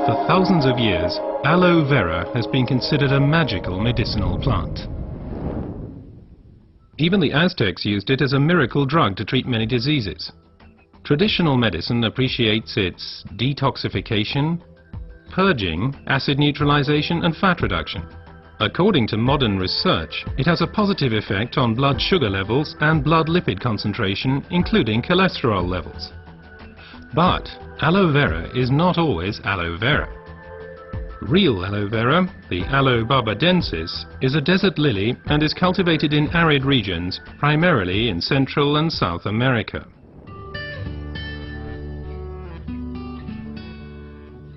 For thousands of years, aloe vera has been considered a magical medicinal plant. Even the Aztecs used it as a miracle drug to treat many diseases. Traditional medicine appreciates its detoxification, purging, acid neutralization and fat reduction. According to modern research, it has a positive effect on blood sugar levels and blood lipid concentration, including cholesterol levels. But aloe vera is not always aloe vera. Real aloe vera, the Aloe barbadensis, is a desert lily and is cultivated in arid regions, primarily in Central and South America.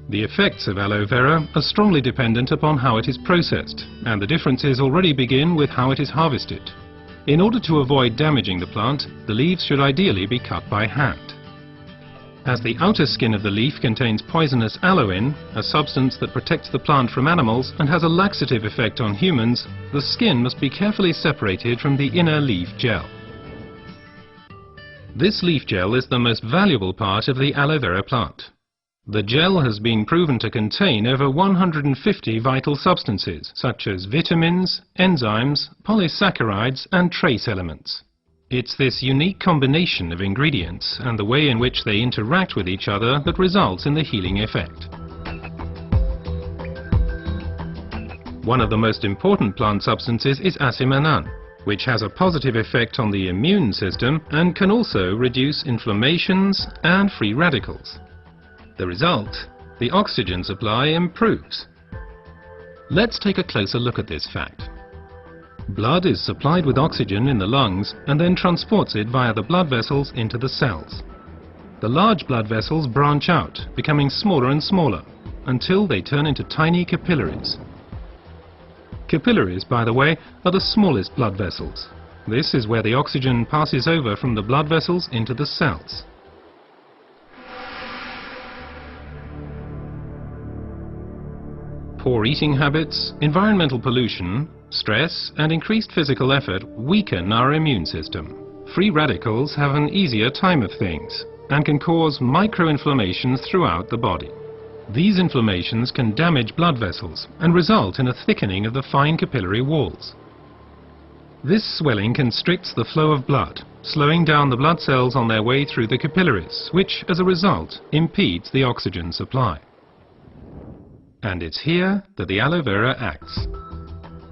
The effects of aloe vera are strongly dependent upon how it is processed, and the differences already begin with how it is harvested. In order to avoid damaging the plant, the leaves should ideally be cut by hand. As the outer skin of the leaf contains poisonous aloin, a substance that protects the plant from animals and has a laxative effect on humans, the skin must be carefully separated from the inner leaf gel. This leaf gel is the most valuable part of the aloe vera plant. The gel has been proven to contain over 150 vital substances, such as vitamins, enzymes, polysaccharides and trace elements. It's this unique combination of ingredients and the way in which they interact with each other that results in the healing effect. One of the most important plant substances is asimanan, which has a positive effect on the immune system and can also reduce inflammations and free radicals. The result, the oxygen supply improves. Let's take a closer look at this fact. Blood is supplied with oxygen in the lungs and then transports it via the blood vessels into the cells. The large blood vessels branch out, becoming smaller and smaller, until they turn into tiny capillaries. Capillaries, by the way, are the smallest blood vessels. This is where the oxygen passes over from the blood vessels into the cells. Poor eating habits, environmental pollution, stress and increased physical effort weaken our immune system. Free radicals have an easier time of things and can cause microinflammations throughout the body. These inflammations can damage blood vessels and result in a thickening of the fine capillary walls. This swelling constricts the flow of blood, slowing down the blood cells on their way through the capillaries, which, as a result, impedes the oxygen supply. And it's here that the aloe vera acts.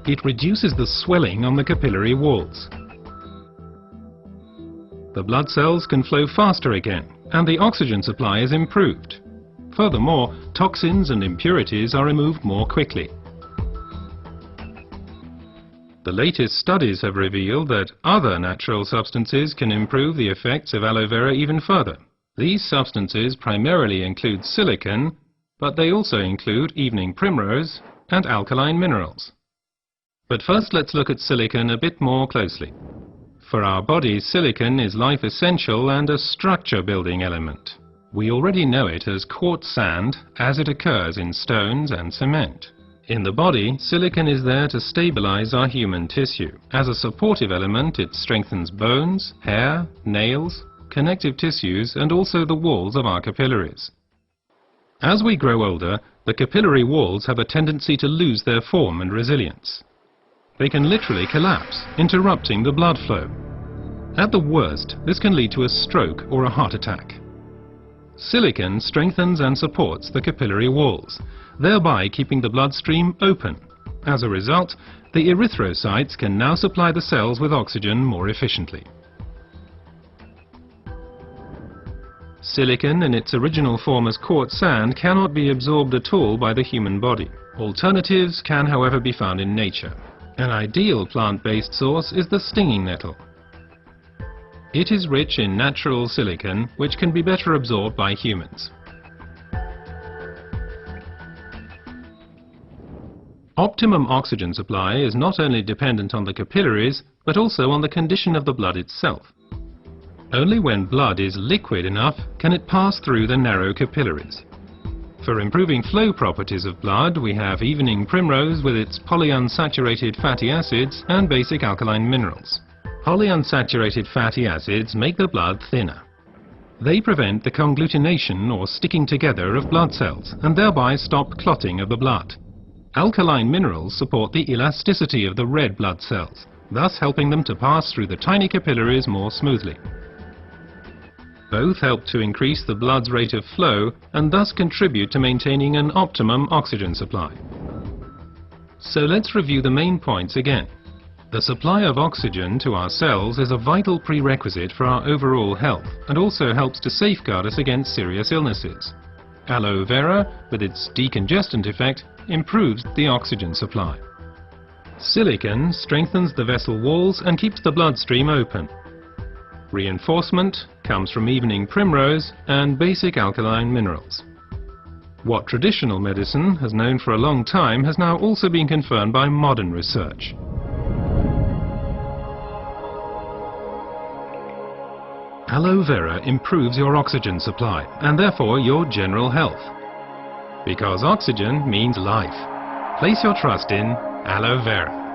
It reduces the swelling on the capillary walls. The blood cells can flow faster again, and the oxygen supply is improved. Furthermore, toxins and impurities are removed more quickly. The latest studies have revealed that other natural substances can improve the effects of aloe vera even further. These substances primarily include silicon, but they also include evening primrose and alkaline minerals. But first let's look at silicon a bit more closely. For our bodies, silicon is life essential and a structure-building element. We already know it as quartz sand, as it occurs in stones and cement. In the body, silicon is there to stabilize our human tissue. As a supportive element, it strengthens bones, hair, nails, connective tissues, and also the walls of our capillaries. As we grow older, the capillary walls have a tendency to lose their form and resilience. They can literally collapse, interrupting the blood flow. At the worst, this can lead to a stroke or a heart attack. Silicon strengthens and supports the capillary walls, thereby keeping the bloodstream open. As a result, the erythrocytes can now supply the cells with oxygen more efficiently. Silicon in its original form as quartz sand cannot be absorbed at all by the human body. Alternatives can, however, be found in nature. An ideal plant-based source is the stinging nettle. It is rich in natural silicon, which can be better absorbed by humans. Optimum oxygen supply is not only dependent on the capillaries, but also on the condition of the blood itself. Only when blood is liquid enough can it pass through the narrow capillaries. For improving flow properties of blood, we have evening primrose with its polyunsaturated fatty acids and basic alkaline minerals. Polyunsaturated fatty acids make the blood thinner. They prevent the conglutination or sticking together of blood cells and thereby stop clotting of the blood. Alkaline minerals support the elasticity of the red blood cells, thus helping them to pass through the tiny capillaries more smoothly. Both help to increase the blood's rate of flow and thus contribute to maintaining an optimum oxygen supply. So let's review the main points again. The supply of oxygen to our cells is a vital prerequisite for our overall health and also helps to safeguard us against serious illnesses. Aloe vera, with its decongestant effect, improves the oxygen supply. Silicon strengthens the vessel walls and keeps the bloodstream open. Reinforcement comes from evening primrose and basic alkaline minerals. What traditional medicine has known for a long time has now also been confirmed by modern research. Aloe vera improves your oxygen supply and therefore your general health. Because oxygen means life. Place your trust in aloe vera.